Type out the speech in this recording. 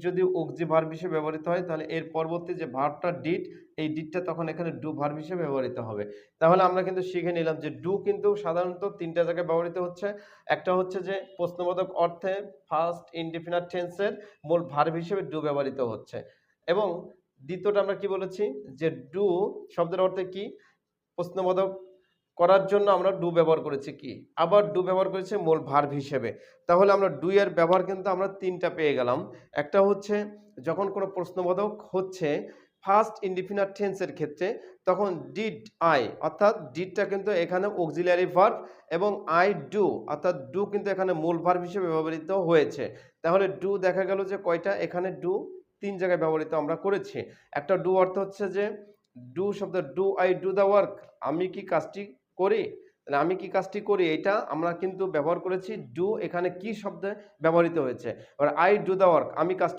যদি oxy verb হিসেবে ব্যবহৃত হয় তাহলে এর পরবর্তী যে ভার্বটা ডিড, এই ডিডটা তখন এখানে ডু ভার্ব হিসেবে ব্যবহৃত হবে। তাহলে আমরা কিন্তু শিখে নিলাম যে ডু কিন্তু সাধারণত ৩ টা জায়গায় ব্যবহৃত হচ্ছে। একটা হচ্ছে যে প্রশ্নবোধক অর্থে ফার্স্ট ইনডিফিনিট টেন্সের মূল ভার্ব হিসেবে ডু ব্যবহৃত হচ্ছে। এবং দ্বিতীয়টা আমরা কি বলেছি যে ডু শব্দের অর্থে কি? প্রশ্নবোধক করার জন্য আমরা ডু ব্যবহার করেছি কি? আবার ডু ব্যবহার করেছি মূল ভার্ব হিসেবে। তাহলে আমরা ডু এর ব্যবহার কিন্তু আমরা ৩ টা পেয়ে গেলাম। একটা হচ্ছে যখন কোনো প্রশ্নবোধক হচ্ছে ফার্স্ট ইনডিফিনিট টেন্স এর ক্ষেত্রে তখন ডিড আই অর্থাৎ ডিডটা কিন্তু এখানে অক্সিলিয়ারি ভার্ব এবং আই ডু অর্থাৎ ডু কিন্তু এখানে মূল ভার্ব হিসেবে ব্যবহৃত হয়েছে। তাহলে ডু দেখা গেল যে কয়টা? এখানে ডু ৩ জায়গায় ব্যবহৃত আমরা করেছি। একটা ডু অর্থ হচ্ছে যে ডু শব্দ do I do the work, আমি কি কাজটি করি? তাহলে আমি কি কাজটি করি এটা আমরা কিন্তু ব্যবহার করেছি ডু, এখানে কি শব্দে ব্যবহৃত হয়েছে? এবার আই ডু দ্য ওয়ার্ক, আমি কাজটি